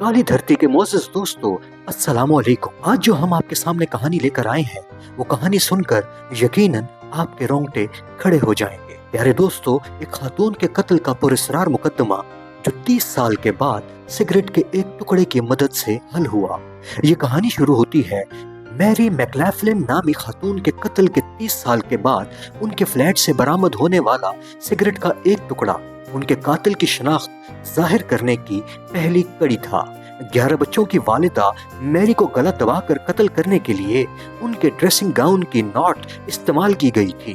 काली धरती के मोअज़्ज़िज़ दोस्तों, अस्सलामु अलैकुम। आज जो हम आपके सामने कहानी लेकर आए हैं, वो कहानी सुनकर यकीनन आपके रोंगटे खड़े हो जाएंगे। प्यारे दोस्तों, एक खातून के कत्ल का पुरस्रार मुकदमा जो 30 साल के बाद सिगरेट के एक टुकड़े की मदद से हल हुआ। ये कहानी शुरू होती है मैरी मैकलॉफ्लिन नामी खातून के कत्ल के 30 साल के बाद उनके फ्लैट से बरामद होने वाला सिगरेट का एक टुकड़ा उनके कातिल की शनाख्त जाहिर करने की पहली कड़ी था। 11 बच्चों की वालिदा मैरी को गला दबाकर कत्ल करने के लिए उनके ड्रेसिंग गाउन की नॉट इस्तेमाल की गई थी।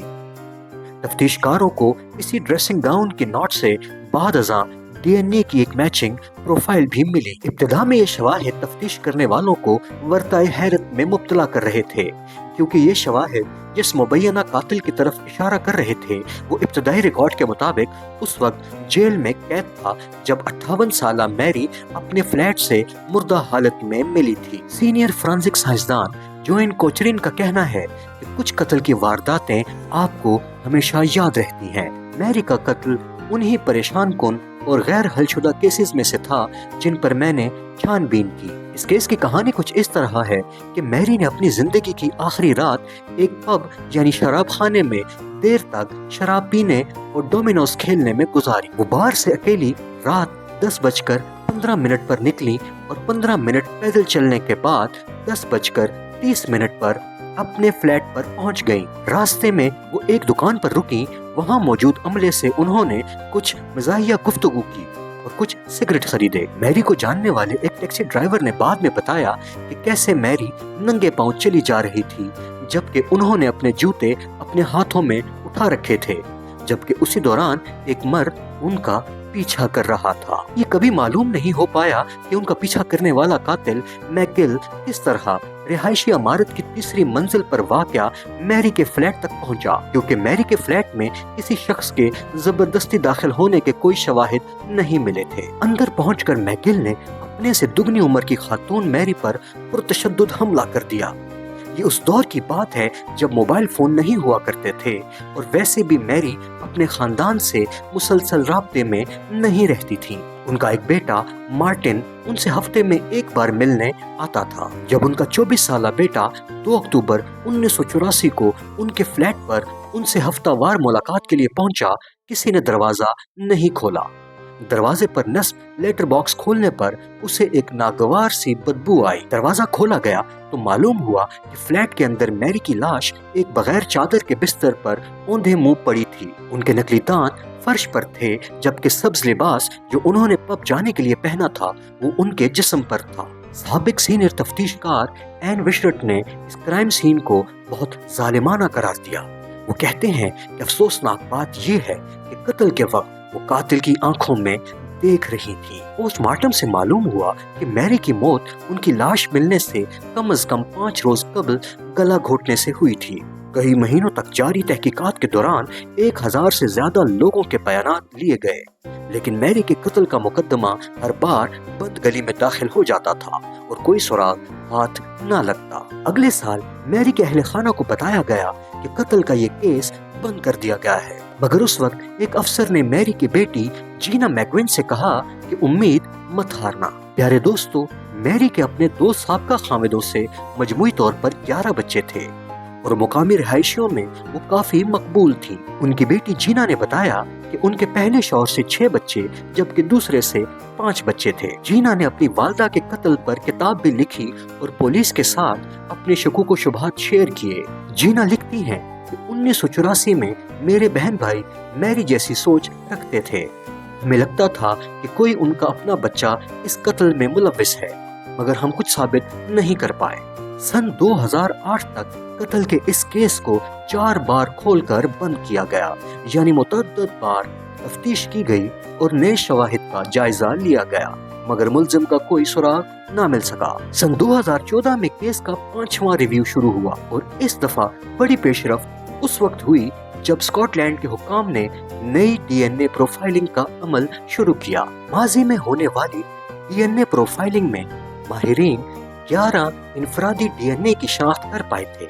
तफ्तीशकारों को इसी ड्रेसिंग गाउन की नॉट से बाद अज़ां डीएनए की एक मैचिंग प्रोफाइल भी मिली। इब्तिदा में ये शवाहिद तफ्तीश करने वालों को वर्ताए हैरत में मुब्तला कर रहे थे, क्योंकि ये शवाहिद जिस मुबैना कातिल की तरफ इशारा कर रहे थे वो इब्तदाई रिकॉर्ड के मुताबिक उस वक्त जेल में कैद था जब 58 साला मैरी अपने फ्लैट से मुर्दा हालत में मिली थी। सीनियर फोरेंसिक साइंसदान जोएन कोचरिन का कहना है कि कुछ कत्ल की वारदातें आपको हमेशा याद रहती हैं। मैरी का कत्ल उन्हीं परेशान कुन और गैर हलशुदा केसेस में से था जिन पर मैंने छानबीन की। इस केस की कहानी कुछ इस तरह है कि मैरी ने अपनी जिंदगी की आखिरी रात एक पब यानी शराब खाने में देर तक शराब पीने और डोमिनोज खेलने में गुजारी। वो बार से अकेली रात 10:15 पर निकली और 15 मिनट पैदल चलने के बाद 10:30 पर अपने फ्लैट पर पहुंच गईं। रास्ते में वो एक दुकान पर रुकी। वहां मौजूद अमले से उन्होंने कुछ मज़ाहिया गुफ्तगू की और कुछ सिगरेट खरीदे। मैरी को जानने वाले एक टैक्सी ड्राइवर ने बाद में बताया कि कैसे मैरी नंगे पांव चली जा रही थी, जबकि उन्होंने अपने जूते अपने हाथों में उठा रखे थे, जबकि उसी दौरान एक मर्द उनका पीछा कर रहा था। ये कभी मालूम नहीं हो पाया कि उनका पीछा करने वाला कातिल मैकगिल किस तरह रिहायशी इमारत की तीसरी मंजिल पर वाक़या मैरी के फ्लैट तक पहुंचा, क्योंकि मैरी के फ्लैट में किसी शख्स के जबरदस्ती दाखिल होने के कोई शवाहिद नहीं मिले थे। अंदर पहुंचकर मैकगिल ने अपने से दुगनी उम्र की खातून मैरी पर पुरतशद्दुद हमला कर दिया। ये उस दौर की बात है जब मोबाइल फोन नहीं हुआ करते थे और वैसे भी मैरी अपने खानदान से मुसलसल राब्ते में नहीं रहती थी। उनका एक बेटा मार्टिन उनसे हफ्ते में एक बार मिलने आता था। जब उनका 24 साला बेटा 2 अक्टूबर 1984 को उनके फ्लैट पर उनसे हफ्तावार मुलाकात के लिए पहुंचा, किसी ने दरवाजा नहीं खोला। दरवाजे पर नस्ब लेटर बॉक्स खोलने पर उसे एक नागवार सी बदबू आई। दरवाजा खोला गया तो मालूम हुआ कि फ्लैट के अंदर मैरी की लाश एक बगैर चादर के बिस्तर पर औंधे मुंह पड़ी थी। उनके नकली दांत फर्श पर थे, जबकि सब्ज लिबास जो उन्होंने पब जाने के लिए पहना था वो उनके जिस्म पर था। साबिक सीनियर तफ्तीशकार एन विशरट ने इस क्राइम सीन को बहुत जालिमाना करार दिया। वो कहते हैं कि अफसोसनाक बात यह है कि कत्ल के वक्त वो कातिल की आंखों में देख रही थी। पोस्टमार्टम से मालूम हुआ कि मैरी की मौत उनकी लाश मिलने से कम से कम 5 रोज कबल गला घोटने से हुई थी। कई महीनों तक जारी तहकीकात के दौरान 1000 से ज्यादा लोगों के बयानात लिए गए, लेकिन मैरी के कत्ल का मुकदमा हर बार बंद गली में दाखिल हो जाता था और कोई सुराग हाथ न लगता। अगले साल मैरी के अहले खाना को बताया गया कि कत्ल का ये केस बंद कर दिया गया है, मगर उस वक्त एक अफसर ने मैरी की बेटी जीना मैकविन से कहा कि उम्मीद मत हारना। प्यारे दोस्तों, मैरी के अपने 2 साबका खामिदों से मजमूई तौर पर 11 बच्चे थे और मुकामी रिहायशियों में वो काफी मकबूल थी। उनकी बेटी जीना ने बताया कि उनके पहले शौहर से 6 बच्चे जबकि दूसरे से 5 बच्चे थे। जीना ने अपनी वालदा के कत्ल पर किताब भी लिखी और पुलिस के साथ अपने शकूक व शुबहात शेयर किए। जीना लिखती हैं कि 1984 में मेरे बहन भाई मैरी जैसी सोच रखते थे। हमें लगता था कि कोई उनका अपना बच्चा इस कत्ल में मुलव्विस है, मगर हम कुछ साबित नहीं कर पाए। सन 2008 तक कत्ल के इस केस को 4 बार खोलकर बंद किया गया, यानी मुतअद्दिद बार तफ्तीश की गई और नए शवाहिद का जायजा लिया गया, मगर मुल्जिम का कोई सुराग न मिल सका। सन 2014 में केस का 5वां रिव्यू शुरू हुआ और इस दफा बड़ी पेशरफ्त उस वक्त हुई जब स्कॉटलैंड के हुक्काम ने नई डीएनए प्रोफाइलिंग का अमल शुरू किया। माजी में होने वाली डीएनए प्रोफाइलिंग में माहिरीन 11 इनफरादी डीएनए की शनाख्त कर पाए थे,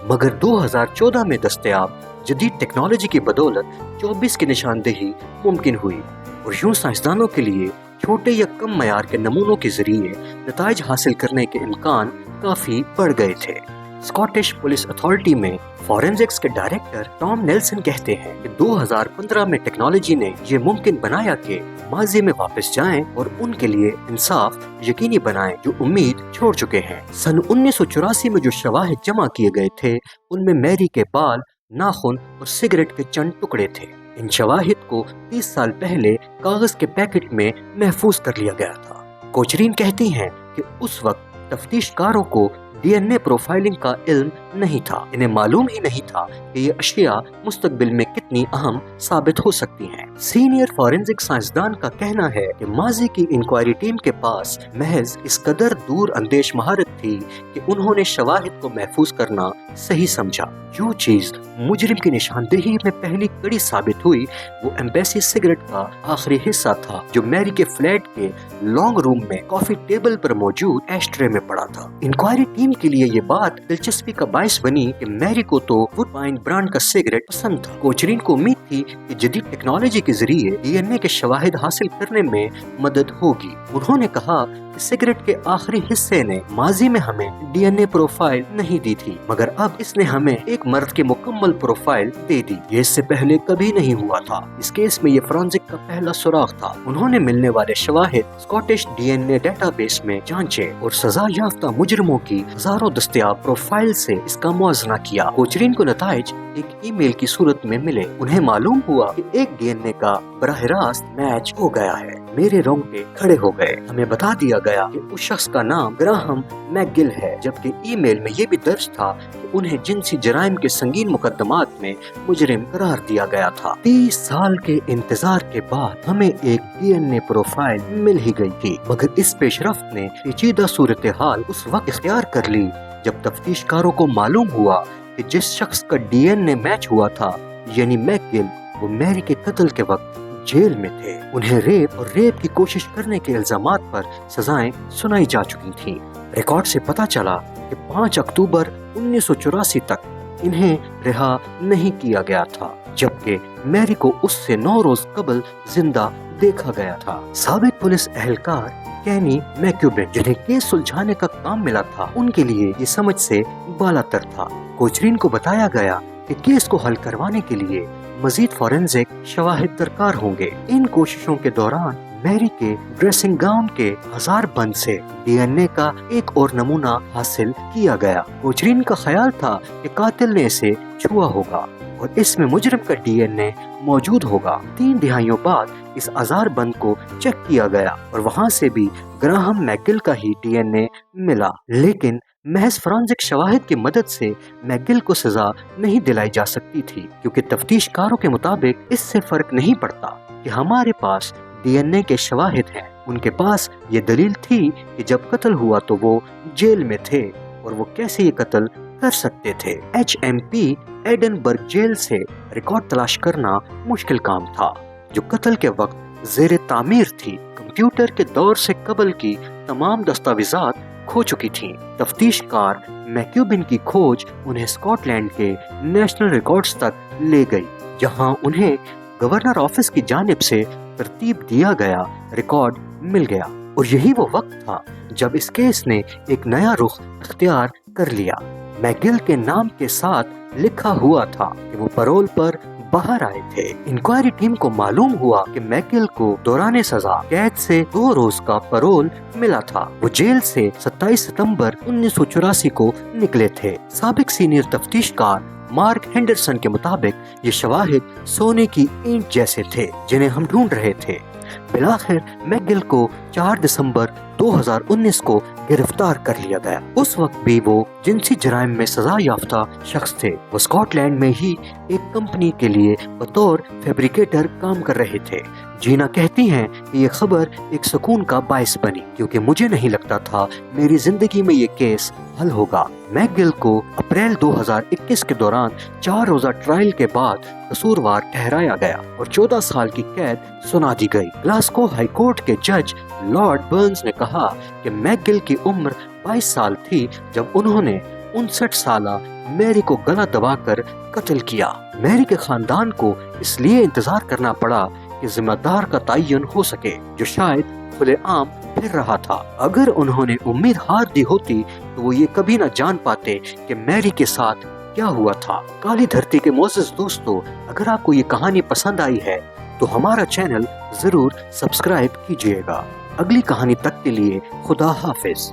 मगर 2014 में दस्तयाब जदीद टेक्नोलॉजी की बदौलत 24 की निशानदेही मुमकिन हुई और यूं साइंसदानों के लिए چھوٹے یا کم معیار کے نمونوں کے ذریعے نتائج حاصل کرنے کے امکان کافی بڑھ گئے تھے۔ اسکاٹش پولیس اتھارٹی میں فورینزکس کے ڈائریکٹر ٹام نیلسن کہتے ہیں کہ 2015 میں ٹیکنالوجی نے یہ ممکن بنایا کہ ماضی میں واپس جائیں اور ان کے لیے انصاف یقینی بنائیں جو امید چھوڑ چکے ہیں۔ سن 1984 میں جو شواہد جمع کیے گئے تھے ان میں میری کے بال، ناخن اور سگریٹ کے چند ٹکڑے تھے۔ ان شواہد کو 30 سال پہلے کاغذ کے پیکٹ میں محفوظ کر لیا گیا تھا۔ کوچرین کہتی ہیں کہ اس وقت تفتیش کاروں کو ڈی این اے پروفائلنگ کا علم نہیں تھا۔ انہیں معلوم ہی نہیں تھا کہ یہ اشیاء مستقبل میں کتنی اہم ثابت ہو سکتی ہیں۔ سینئر فورینزک سائنسدان کا کہنا ہے کہ ماضی کی انکوائری ٹیم کے پاس محض اس قدر دور اندیش مہارت تھی کہ انہوں نے شواہد کو محفوظ کرنا صحیح سمجھا۔ جو چیز مجرم کی نشاندہی میں پہلی کڑی ثابت ہوئی وہ ایمبیسی سگریٹ کا آخری حصہ تھا جو میری کے فلیٹ کے لانگ روم میں کافی ٹیبل پر موجود ایشٹرے میں پڑا تھا۔ انکوائری ٹیم کے لیے یہ بات دلچسپی کا باعث بنی کہ میری کو تو وڈ پائن برانڈ کا سگریٹ پسند تھا۔ کوچرین کو امید تھی کہ جدید ٹیکنالوجی کے ذریعے ڈی این اے کے شواہد حاصل کرنے میں مدد ہوگی۔ انہوں نے کہا کہ سگریٹ کے آخری حصے نے ماضی میں ہمیں ڈی این اے پروفائل نہیں دی تھی، مگر اب اس نے ہمیں ایک مرد کی مکمل پروفائل دے دی۔ یہ اس سے پہلے کبھی نہیں ہوا تھا۔ اس کیس میں یہ فرانزک کا پہلا سراغ تھا۔ انہوں نے ملنے والے شواہد Scottish D N A database میں جانچے اور سزا یافتہ مجرموں کی ہزاروں دستیاب پروفائل سے اس کا موازنہ کیا۔ کوچرین کو نتائج ایک ای میل کی صورت میں ملے۔ انہیں معلوم ہوا کہ ایک ڈی این اے کا براہ راست میچ ہو گیا ہے۔ میرے رونگٹے کھڑے ہو گئے۔ ہمیں بتا دیا گیا کہ اس شخص کا نام گراہم میک گل ہے، جبکہ ای میل میں یہ بھی درج تھا کہ انہیں جنسی جرائم کے سنگین مقدمات میں مجرم قرار دیا گیا تھا۔ 30 سال کے انتظار کے بعد ہمیں ایک ڈی این اے پروفائل مل ہی گئی تھی، مگر اس پیش رفت نے پیچیدہ صورتحال اس وقت اختیار کر لی جب تفتیش کاروں کو معلوم ہوا کہ جس شخص کا ڈی این اے میچ ہوا تھا یعنی میک گل، وہ میری کے قتل کے وقت جیل میں تھے۔ انہیں ریپ اور ریپ کی کوشش کرنے کے الزامات پر سزائیں سنائی جا چکی تھیں۔ ریکارڈ سے پتہ چلا کہ 5 اکتوبر 1984 تک انہیں رہا نہیں کیا گیا تھا، جبکہ میری کو اس سے 9 روز قبل زندہ دیکھا گیا تھا۔ سابق پولیس اہلکار کینی میکیوبن، جنہیں کیس سلجھانے کا کام ملا تھا، ان کے لیے یہ سمجھ سے بالاتر تھا۔ کوچرین کو بتایا گیا کہ کیس کو حل کروانے کے لیے مزید فورینزک شواہد درکار ہوں گے۔ ان کوششوں کے دوران میری کے ڈریسنگ گاؤن کے 1000 بند سے ڈی این اے کا ایک اور نمونہ حاصل کیا گیا۔ کوچرین کا خیال تھا کہ قاتل نے اسے چھوا ہوگا اور اس میں مجرم کا ڈی این اے موجود ہوگا۔ 3 دہائیوں بعد اس 1000 بند کو چیک کیا گیا اور وہاں سے بھی گراہم میکگل کا ہی ڈی این اے ملا، لیکن محض فرانزک شواہد کی مدد سے میکگل کو سزا نہیں دلائی جا سکتی تھی، کیونکہ تفتیش کاروں کے مطابق اس سے فرق نہیں پڑتا کہ ہمارے پاس ڈی این اے کے شواہد ہیں۔ ان کے پاس یہ دلیل تھی کہ جب قتل ہوا تو وہ جیل میں تھے اور وہ کیسے یہ قتل کر سکتے تھے۔ H M P Edinburgh jail سے ریکارڈ تلاش کرنا مشکل کام تھا جو قتل کے وقت زیر تعمیر تھی۔ کمپیوٹر کے دور سے قبل کی تمام دستاویزات کھو چکی تھیں۔ تفتیش کار میکیوبن کی کھوج انہیں اسکاٹ لینڈ کے نیشنل ریکارڈز تک لے گئی، جہاں انہیں گورنر آفس کی جانب سے ترتیب دیا گیا ریکارڈ مل گیا، اور یہی وہ وقت تھا جب اس کیس نے ایک نیا رخ اختیار کر لیا۔ میکگل کے نام کے ساتھ لکھا ہوا تھا کہ وہ پرول پر باہر آئے تھے۔ انکوائری ٹیم کو معلوم ہوا کہ میکگل کو دوران سزا قید سے 2 روز کا پرول ملا تھا۔ وہ جیل سے 27 ستمبر 1984 کو نکلے تھے۔ سابق سینئر تفتیش کار مارک ہینڈرسن کے مطابق یہ شواہد سونے کی اینٹ جیسے تھے جنہیں ہم ڈھونڈ رہے تھے۔ بلاخر میکگل کو 4 دسمبر 2019 کو گرفتار کر لیا گیا۔ اس وقت بھی وہ جنسی جرائم میں سزا یافتہ شخص تھے۔ وہ اسکاٹ لینڈ میں ہی ایک کمپنی کے لیے بطور فیبریکیٹر کام کر رہے تھے۔ جینا کہتی ہیں کہ یہ خبر ایک سکون کا باعث بنی، کیونکہ مجھے نہیں لگتا تھا میری زندگی میں یہ کیس حل ہوگا۔ میکگل کو اپریل 2021 کے دوران 4 روزہ ٹرائل کے بعد قصوروار ٹھہرایا گیا اور 14 سال کی قید سنا دی گئی۔ گلاسکو ہائی کورٹ کے جج لارڈ برنز نے کہا کہ میکگل کی عمر 22 سال تھی جب انہوں نے 59 سالہ میری کو گلا دبا کر قتل کیا۔ میری کے خاندان کو اس لیے انتظار کرنا پڑا کہ ذمہ دار کا تعین ہو سکے، جو شاید खुले आम फिर रहा था। अगर उन्होंने उम्मीद हार दी होती तो वो ये कभी न जान पाते कि मैरी के साथ क्या हुआ था। काली धरती के मोअज़्ज़िज़ दोस्तों, अगर आपको ये कहानी पसंद आई है तो हमारा चैनल जरूर सब्सक्राइब कीजिएगा। अगली कहानी तक के लिए खुदा हाफिज।